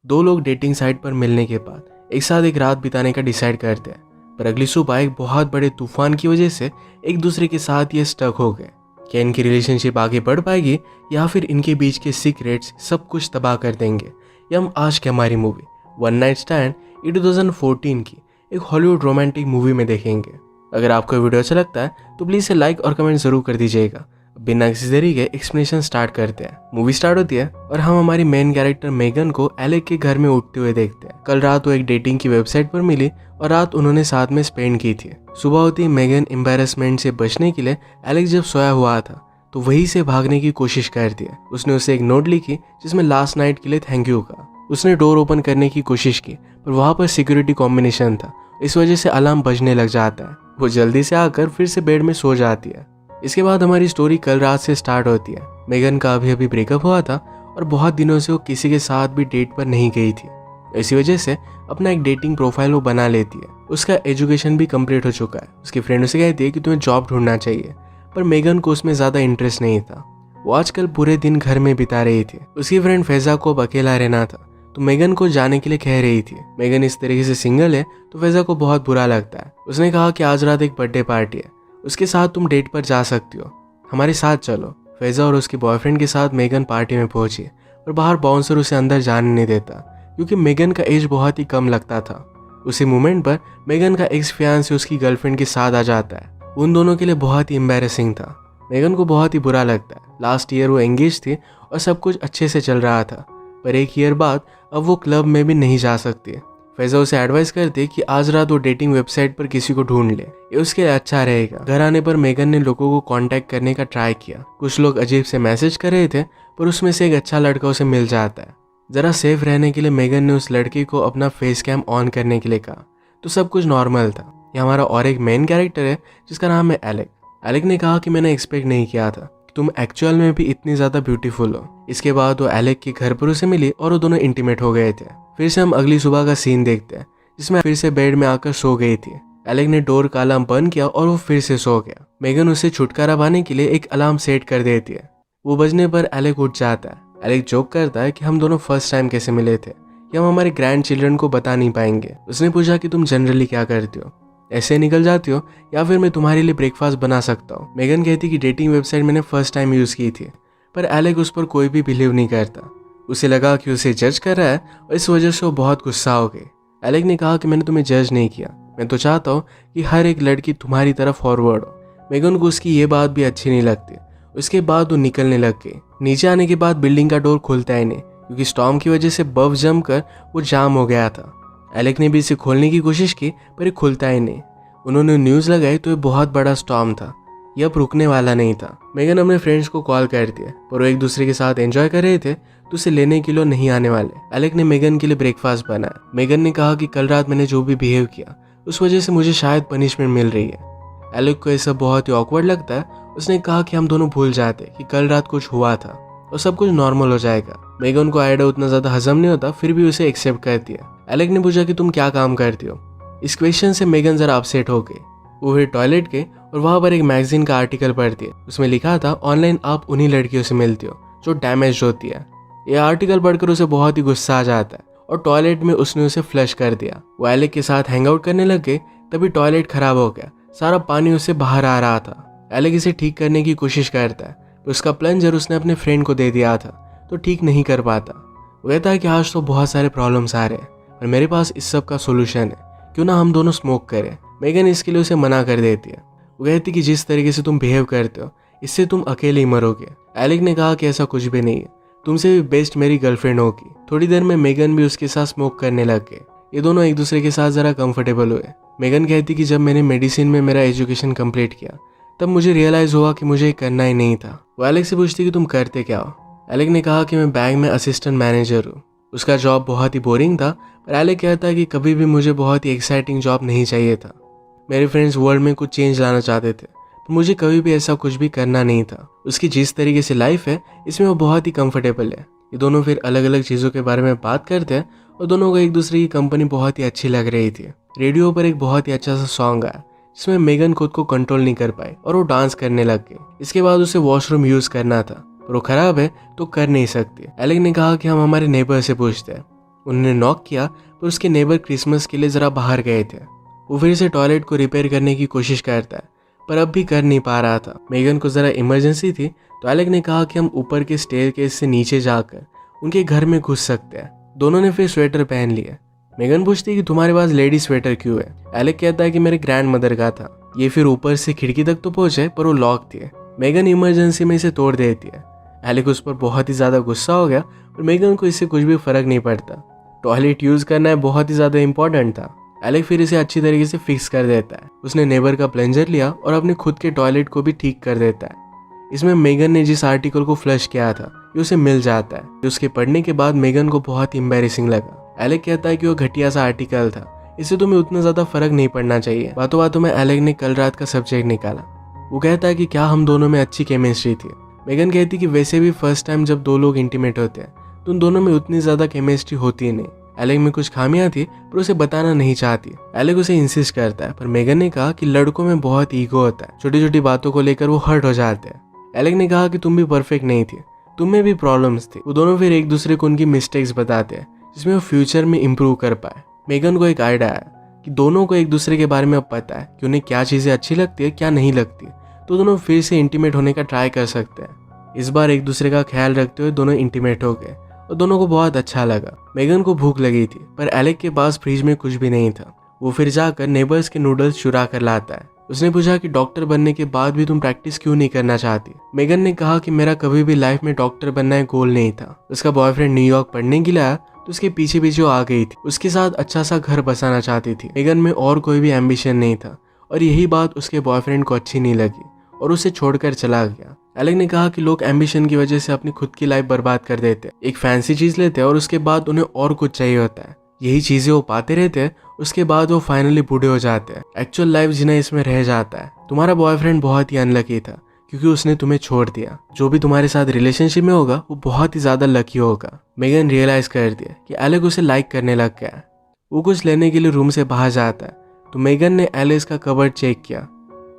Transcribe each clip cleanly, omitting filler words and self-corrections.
दो लोग dating site पर मिलने के बाद एक साथ एक रात बिताने का डिसाइड करते हैं, पर अगली सुबह एक बहुत बड़े तूफान की वजह से एक दूसरे के साथ ये स्टक हो गए। क्या इनकी रिलेशनशिप आगे बढ़ पाएगी या फिर इनके बीच के सीक्रेट्स सब कुछ तबाह कर देंगे? ये हम आज की हमारी मूवी वन नाइट स्टैंड ये 2014 की एक हॉलीवुड रोमांटिक मूवी में देखेंगे। अगर आपको वीडियो अच्छा लगता है तो प्लीज़ इसे लाइक और कमेंट जरूर कर दीजिएगा। बिना किसी देरी के एक्सप्लेनेशन स्टार्ट करते हैं। मूवी स्टार्ट होती है और हम हमारी मेन कैरेक्टर मेगन को एलेक के घर में उठते हुए देखते हैं। कल रात वो एक डेटिंग की वेबसाइट पर मिली और रात उन्होंने साथ में स्पेंड की थी। सुबह होती ही मेगन एम्बैरेसमेंट से बचने के लिए एलेक जब सोया हुआ था तो वहीं से भागने की कोशिश करती है। उसने उसे एक नोट लिखी जिसमें लास्ट नाइट के लिए थैंक यू का। उसने डोर ओपन करने की कोशिश की पर वहां पर सिक्योरिटी कॉम्बिनेशन था, इस वजह से अलार्म बजने लग जाता है। वो जल्दी से आकर फिर से बेड में सो जाती है। इसके बाद हमारी स्टोरी कल रात से स्टार्ट होती है। मेगन का अभी अभी ब्रेकअप हुआ था और बहुत दिनों से वो किसी के साथ भी डेट पर नहीं गई थी। इसी वजह से अपना एक डेटिंग प्रोफाइल वो बना लेती है। उसका एजुकेशन भी कंप्लीट हो चुका है। उसकी फ्रेंड उसे कहती है कि तुम्हें जॉब ढूंढना चाहिए, पर मेगन को उसमें ज़्यादा इंटरेस्ट नहीं था। वो आजकल पूरे दिन घर में बिता रही थी। उसकी फ्रेंड फैज़ा को अब अकेला रहना था तो मेगन को जाने के लिए कह रही थी। मेगन इस तरीके से सिंगल है तो फैज़ा को बहुत बुरा लगता है। उसने कहा कि आज रात एक बर्थडे पार्टी है, उसके साथ तुम डेट पर जा सकती हो, हमारे साथ चलो। फैज़ा और उसके बॉयफ्रेंड के साथ मेगन पार्टी में पहुंची और बाहर बाउंसर उसे अंदर जाने नहीं देता क्योंकि मेगन का एज बहुत ही कम लगता था। उसी मोमेंट पर मेगन का एक्स फियांसे उसकी गर्लफ्रेंड के साथ आ जाता है। उन दोनों के लिए बहुत ही एम्बैरेसिंग था। मेगन को बहुत ही बुरा लगता है। लास्ट ईयर वो एंगेज थी और सब कुछ अच्छे से चल रहा था, पर एक ईयर बाद अब वो क्लब में भी नहीं जा सकती। फैज़ा उसे एडवाइस करती कि आज रात वो डेटिंग वेबसाइट पर किसी को ढूंढ ले, ये उसके लिए अच्छा रहेगा। घर आने पर मेगन ने लोगों को कांटेक्ट करने का ट्राई किया। कुछ लोग अजीब से मैसेज कर रहे थे पर उसमें से एक अच्छा लड़का उसे मिल जाता है। जरा सेफ रहने के लिए मेगन ने उस लड़के को अपना फेस कैम ऑन करने के लिए कहा तो सब कुछ नॉर्मल था। ये हमारा और एक मेन कैरेक्टर है जिसका नाम है एलेक। एलेक ने कहा कि मैंने एक्सपेक्ट नहीं किया था कि तुम एक्चुअल में भी इतनी ज्यादा ब्यूटीफुल हो। इसके बाद वो एलेक के घर पर उसे मिली और वो दोनों इंटीमेट हो गए थे। फिर से हम अगली सुबह का सीन देखते हैं जिसमें फिर से बेड में आकर सो गई थी। एलेक ने डोर का अलार्म बंद किया और वो फिर से सो गया। मेगन उसे छुटकारा पाने के लिए एक अलार्म सेट कर देती है। वो बजने पर एलेक उठ जाता है। एलेक जोक करता है कि हम दोनों फर्स्ट टाइम कैसे मिले थे, कि हम हमारे ग्रैंड चिल्ड्रन को बता नहीं पाएंगे। उसने पूछा कि तुम जनरली क्या करती हो, ऐसे निकल जाती हो या फिर मैं तुम्हारे लिए ब्रेकफास्ट बना सकता हूँ। मेगन कहती कि डेटिंग वेबसाइट मैंने फर्स्ट टाइम यूज़ की थी, पर एलेक उस पर कोई भी बिलीव नहीं करता। उसे लगा कि उसे जज कर रहा है और इस वजह से वो बहुत गुस्सा हो गई। एलेक ने कहा कि मैंने तुम्हें जज नहीं किया, मैं तो चाहता हूँ कि हर एक लड़की तुम्हारी तरफ फॉरवर्ड हो। मेगन को उसकी ये बात भी अच्छी नहीं लगती। उसके बाद वो निकलने लग गई। नीचे आने के बाद बिल्डिंग का डोर खुलता ही नहीं क्योंकि स्टॉर्म की वजह से बर्फ जम कर वो जाम हो गया था। एलेक ने भी इसे खोलने की कोशिश की पर ये खुलता ही नहीं। उन्होंने न्यूज़ लगाई तो ये बहुत बड़ा स्टॉर्म था, ये अब रुकने वाला नहीं था। मेगन अपने फ्रेंड्स को कॉल करती है पर वो एक दूसरे के साथ एंजॉय कर रहे थे तो उसे लेने के लिए नहीं आने वाले। एलेक ने मेगन के लिए ब्रेकफास्ट बनाया। मेगन ने कहा कि कल रात मैंने जो भी बिहेव किया उस वजह से मुझे शायद पनिशमेंट मिल रही है। एलेक को ऐसा बहुत ही ऑकवर्ड लगता है। उसने कहा कि हम दोनों भूल जाते कि कल रात कुछ हुआ था और सब कुछ नॉर्मल हो जाएगा। मेगन को आइडिया उतना ज्यादा हजम नहीं होता फिर भी उसे एक्सेप्ट करती है। एलेक ने पूछा कि तुम क्या काम करती हो। इस क्वेश्चन से मेगन जरा अपसेट हो गई। वो फिर टॉयलेट गई और वहां पर एक मैगजीन का आर्टिकल पढ़ती है। उसमें लिखा था ऑनलाइन आप उन्हीं लड़कियों से मिलती हो जो डैमेज होती है। यह आर्टिकल पढ़कर उसे बहुत ही गुस्सा आ जाता है और टॉयलेट में उसने उसे फ्लश कर दिया। वो एलेक के साथ हैंग आउट करने लग गए तभी टॉयलेट खराब हो गया। सारा पानी उससे बाहर आ रहा था। एलेक इसे ठीक करने की कोशिश करता है तो उसका प्लंजर उसने अपने फ्रेंड को दे दिया था तो ठीक नहीं कर पाता। वो कहता है कि आज तो बहुत सारे प्रॉब्लम्स आ रहे हैं और मेरे पास इस सब का सोल्यूशन है, क्यों ना हम दोनों स्मोक करें। मेगन इसके लिए उसे मना कर देती है। वो कहती कि जिस तरीके से तुम बिहेव करते हो इससे तुम अकेले ही मरोगे। एलेक ने कहा कि ऐसा कुछ भी नहीं है, तुमसे भी बेस्ट मेरी गर्लफ्रेंड होगी। थोड़ी देर में मेगन भी उसके साथ स्मोक करने लग गए। ये दोनों एक दूसरे के साथ जरा कंफर्टेबल हुए। मेगन कहती कि जब मैंने मेडिसिन में मेरा एजुकेशन कंप्लीट किया तब मुझे रियलाइज हुआ कि मुझे करना ही नहीं था। वो एलेक से पूछती कि तुम करते क्या हो। एलेक ने कहा कि मैं बैंक में असिस्टेंट मैनेजर हूँ। उसका जॉब बहुत ही बोरिंग था पर एलेक कहता है कि कभी भी मुझे बहुत ही एक्साइटिंग जॉब नहीं चाहिए था। मेरे फ्रेंड्स वर्ल्ड में कुछ चेंज लाना चाहते थे पर मुझे कभी भी ऐसा कुछ भी करना नहीं था। उसकी जिस तरीके से लाइफ है इसमें वो बहुत ही कंफर्टेबल है। ये दोनों फिर अलग अलग चीज़ों के बारे में बात करते हैं और दोनों को एक दूसरे की कंपनी बहुत ही अच्छी लग रही थी। रेडियो पर एक बहुत ही अच्छा सा सॉन्ग आया जिसमें मेगन खुद को कंट्रोल नहीं कर पाई और वो डांस करने लग गई। इसके बाद उसे वॉशरूम यूज करना था पर वो खराब है तो कर नहीं सकती। एलेक ने कहा कि हम हमारे नेबर से पूछते हैं। उन्होंने नॉक किया पर उसके नेबर क्रिसमस के लिए ज़रा बाहर गए थे। वो फिर से टॉयलेट को रिपेयर करने की कोशिश करता है पर अब भी कर नहीं पा रहा था। मेगन को ज़रा इमरजेंसी थी तो एलेक ने कहा कि हम ऊपर के स्टेयरकेस से नीचे जाकर उनके घर में घुस सकते हैं। दोनों ने फिर स्वेटर पहन लिया। मेगन पूछती है कि तुम्हारे पास लेडी स्वेटर क्यों है। एलेक कहता है कि मेरे ग्रैंड मदर का था। ये फिर ऊपर से खिड़की तक तो पहुंचे पर वो लॉक थी। मेगन इमरजेंसी में इसे तोड़ देती है। एलेक उस पर बहुत ही ज़्यादा गुस्सा हो गया और मेगन को इससे कुछ भी फर्क नहीं पड़ता। टॉयलेट यूज़ करना है बहुत ही ज़्यादा इंपॉर्टेंट था। एलेक फिर इसे अच्छी तरीके से फिक्स कर देता है। उसने नेबर का प्लंजर लिया और अपने खुद के टॉयलेट को भी ठीक कर देता है। इसमें मेगन ने जिस आर्टिकल को फ्लश किया था ये उसे मिल जाता है। उसके पढ़ने के बाद मेगन को बहुत एम्बैरेसिंग लगा। एलेक कहता है कि वो घटिया सा आर्टिकल था, इससे तुम्हें उतना ज़्यादा फर्क नहीं पड़ना चाहिए। बातों बातों में एलेक ने कल रात का सब्जेक्ट निकाला। वो कहता है कि क्या हम दोनों में अच्छी केमिस्ट्री थी। मेगन कहती कि वैसे भी फर्स्ट टाइम जब दो लोग इंटीमेट होते हैं तो उन दोनों में उतनी ज़्यादा केमिस्ट्री होती ही नहीं। एलेक में कुछ खामियां थी पर उसे बताना नहीं चाहती। एलेक उसे इंसिस्ट करता है पर मेगन ने कहा कि लड़कों में बहुत ईगो होता है, छोटी छोटी बातों को लेकर वो हर्ट हो जाते हैं। एलेक ने कहा कि तुम भी परफेक्ट नहीं थी, तुम में भी प्रॉब्लम्स थी। वो दोनों फिर एक दूसरे को उनकी मिस्टेक्स बताते हैं जिसमें वो फ्यूचर में इम्प्रूव कर पाए। मेगन को एक आइडिया आया कि दोनों को एक दूसरे के बारे में अब पता है कि उन्हें क्या चीज़ें अच्छी लगती है क्या नहीं लगती, तो दोनों फिर से इंटीमेट होने का ट्राई कर सकते हैं। इस बार एक दूसरे का ख्याल रखते हुए दोनों इंटीमेट हो गए और दोनों को बहुत अच्छा लगा। मेगन को भूख लगी थी पर एलेक के पास फ्रिज में कुछ भी नहीं था। वो फिर जाकर नेबर्स के नूडल्स चुरा कर लाता है। उसने पूछा कि डॉक्टर बनने के बाद भी तुम प्रैक्टिस क्यों नहीं करना चाहती। मेगन ने कहा कि मेरा कभी भी लाइफ में डॉक्टर बनना एक गोल नहीं था। उसका बॉयफ्रेंड न्यूयॉर्क पढ़ने के लिए आया तो उसके पीछे पीछे वो आ गई थी। उसके साथ अच्छा सा घर बसाना चाहती थी। मेगन में और कोई भी एम्बिशन नहीं था और यही बात उसके बॉयफ्रेंड को अच्छी नहीं लगी और उसे छोड़कर चला गया। एलेक ने कहा कि लोग एम्बिशन की वजह से अपनी खुद की लाइफ बर्बाद कर देते हैं। एक फैंसी चीज लेते हैं और उसके बाद उन्हें और कुछ चाहिए होता है। यही चीजें वो पाते रहते हैं, उसके बाद वो फाइनली बूढ़े हो जाते हैं। एक्चुअल लाइफ जिन्हें इसमें रह जाता है। तुम्हारा बॉयफ्रेंड बहुत ही अनलकी था क्योंकि उसने तुम्हें छोड़ दिया। जो भी तुम्हारे साथ रिलेशनशिप में होगा वो बहुत ही ज्यादा लकी होगा। मेगन रियलाइज कर दिया कि एलेक उसे लाइक करने लग गया है। वो कुछ लेने के लिए रूम से बाहर जाता है तो मेगन ने एलेक्स का कबर्ड चेक किया।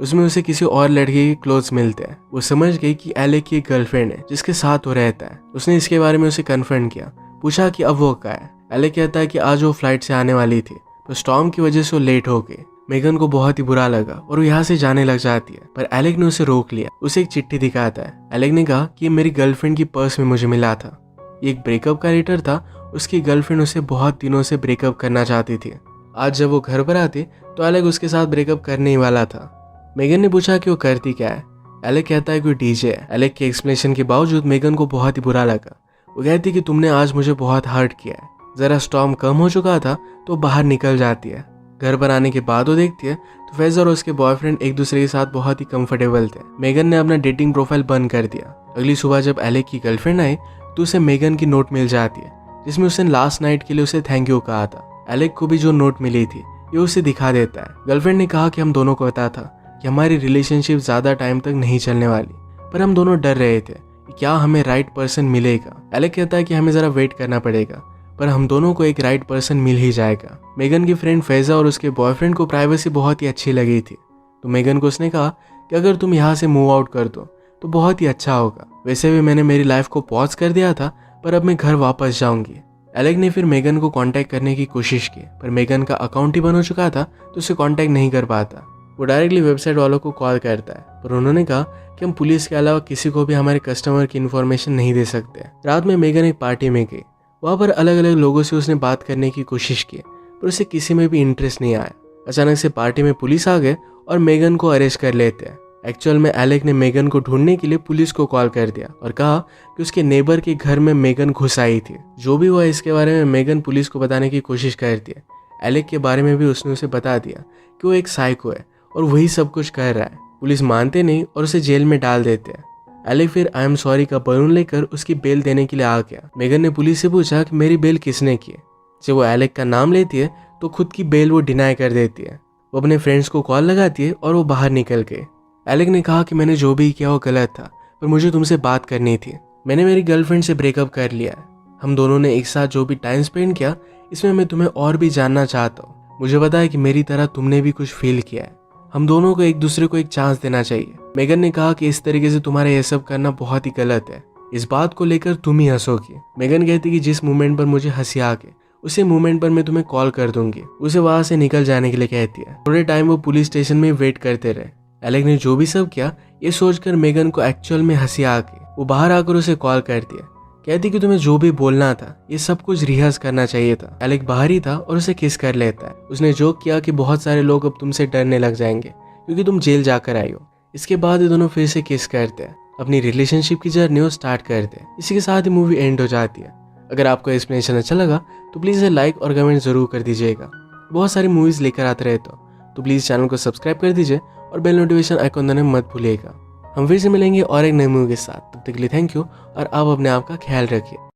उसमें उसे किसी और लड़के के क्लोथ्स मिलते हैं। वो समझ गई कि एलेक की एक गर्लफ्रेंड है जिसके साथ वो रहता है। उसने इसके बारे में उसे कन्फर्म किया, पूछा कि अब वो कहाँ है। एलेक कहता है कि आज वो फ्लाइट से आने वाली थी तो स्टॉर्म की वजह से वो लेट हो गई। मेगन को बहुत ही बुरा लगा और वो यहाँ से जाने लग जाती है पर एलेक ने उसे रोक लिया। उसे एक चिट्ठी दिखाता है। एलेक ने कहा कि ये मेरी गर्लफ्रेंड की पर्स में मुझे मिला था। ये एक ब्रेकअप का लेटर था। उसकी गर्लफ्रेंड उसे बहुत दिनों से ब्रेकअप करना चाहती थी। आज जब वो घर पर आती तो एलेक उसके साथ ब्रेकअप करने ही वाला था। मेगन ने पूछा कि वो करती क्या है। एलेक कहता है कि वो डीजे है। एलेक के एक्सप्लेनेशन के बावजूद मेगन को बहुत ही बुरा लगा। वो कहती कि तुमने आज मुझे बहुत हर्ट किया है। जरा स्टॉर्म कम हो चुका था तो बाहर निकल जाती है। घर पर आने के बाद वो देखती है तो फेजर और उसके बॉयफ्रेंड एक दूसरे के साथ बहुत ही कंफर्टेबल थे। मेगन ने अपना डेटिंग प्रोफाइल बंद कर दिया। अगली सुबह जब एलेक की गर्लफ्रेंड आई तो उसे मेगन की नोट मिल जाती है जिसमें उसने लास्ट नाइट के लिए उसे थैंक यू कहा था। एलेक को भी जो नोट मिली थी ये उसे दिखा देता है। गर्लफ्रेंड ने कहा कि हम दोनों को पता था कि हमारी रिलेशनशिप ज़्यादा टाइम तक नहीं चलने वाली, पर हम दोनों डर रहे थे कि क्या हमें राइट पर्सन मिलेगा। एलेक कहता है कि हमें ज़रा वेट करना पड़ेगा पर हम दोनों को एक राइट पर्सन मिल ही जाएगा। मेगन की फ्रेंड फैजा और उसके बॉयफ्रेंड को प्राइवेसी बहुत ही अच्छी लगी थी तो मेगन को उसने कहा कि अगर तुम यहाँ से मूव आउट कर दो तो बहुत ही अच्छा होगा। वैसे भी मैंने मेरी लाइफ को पॉज कर दिया था पर अब मैं घर वापस जाऊंगी। एलेक ने फिर मेगन को कांटेक्ट करने की कोशिश की पर मेगन का अकाउंट ही बंद हो चुका था तो उसे कांटेक्ट नहीं कर पाता। वो डायरेक्टली वेबसाइट वालों को कॉल करता है पर उन्होंने कहा कि हम पुलिस के अलावा किसी को भी हमारे कस्टमर की इन्फॉर्मेशन नहीं दे सकते। रात में मेगन एक पार्टी में गई। वहाँ पर अलग अलग लोगों से उसने बात करने की कोशिश की पर उसे किसी में भी इंटरेस्ट नहीं आया। अचानक से पार्टी में पुलिस आ गए और मेगन को अरेस्ट कर लेते हैं। एक्चुअल में एलेक ने मेगन को ढूंढने के लिए पुलिस को कॉल कर दिया और कहा कि उसके नेबर के घर में मेगन घुस आई थी। जो भी हुआ इसके बारे में मेगन पुलिस को बताने की कोशिश करती है। एलेक के बारे में भी उसने उसे बता दिया कि वो एक साइको है और वही सब कुछ कर रहा है। पुलिस मानते नहीं और उसे जेल में डाल देते हैं। एलेक फिर आई एम सॉरी का बलून लेकर उसकी बेल देने के लिए आ गया। मेगन ने पुलिस से पूछा कि मेरी बेल किसने की है। जब वो एलेक का नाम लेती है तो खुद की बेल वो डिनाई कर देती है। वो अपने फ्रेंड्स को कॉल लगाती है और वो बाहर निकल गए। एलेक ने कहा कि मैंने जो भी किया वो गलत था पर मुझे तुमसे बात करनी थी। मैंने मेरी गर्लफ्रेंड से ब्रेकअप कर लिया है। हम दोनों ने एक साथ जो भी टाइम स्पेंड किया इसमें मैं तुम्हें और भी जानना चाहता हूँ। मुझे पता है कि मेरी तरह तुमने भी कुछ फील किया है। हम दोनों को एक दूसरे को एक चांस देना चाहिए। मेगन ने कहा कि इस तरीके से तुम्हारा यह सब करना बहुत ही गलत है। इस बात को लेकर तुम ही हंसोगी। मेगन कहती कि जिस मोमेंट पर मुझे हंसी आ गई उसे मूवमेंट पर मैं तुम्हें कॉल कर दूंगी। उसे वहां से निकल जाने के लिए कहती है। थोड़े टाइम वो पुलिस स्टेशन में वेट करते रहे। एलेक ने जो भी सब किया ये सोचकर मेगन को एक्चुअल में हंसी आ गई। वो बाहर आकर उसे कॉल करती है, कहती कि तुम्हें जो भी बोलना था ये सब कुछ रिहर्स करना चाहिए था। एलेक बाहर ही था और उसे किस कर लेता है। उसने जोक किया कि बहुत सारे लोग अब तुमसे डरने लग जाएंगे क्योंकि तुम जेल जाकर आई हो। इसके बाद ये दोनों फिर से किस करते हैं, अपनी रिलेशनशिप की जर्नी वो स्टार्ट करते हैं। इसी के साथ ही मूवी एंड हो जाती है। अगर आपको एक्सप्लेनेशन अच्छा लगा तो प्लीज़ इसे लाइक और कमेंट जरूर कर दीजिएगा। बहुत सारी मूवीज़ लेकर आते रहते हो तो प्लीज़ चैनल को सब्सक्राइब कर दीजिए और बेल नोटिफिकेशन आइकॉन दबाना मत भूलिएगा। हम फिर से मिलेंगे और एक नई मूवी के साथ। तब तक के लिए थैंक यू और आप अपने आप का ख्याल रखिए।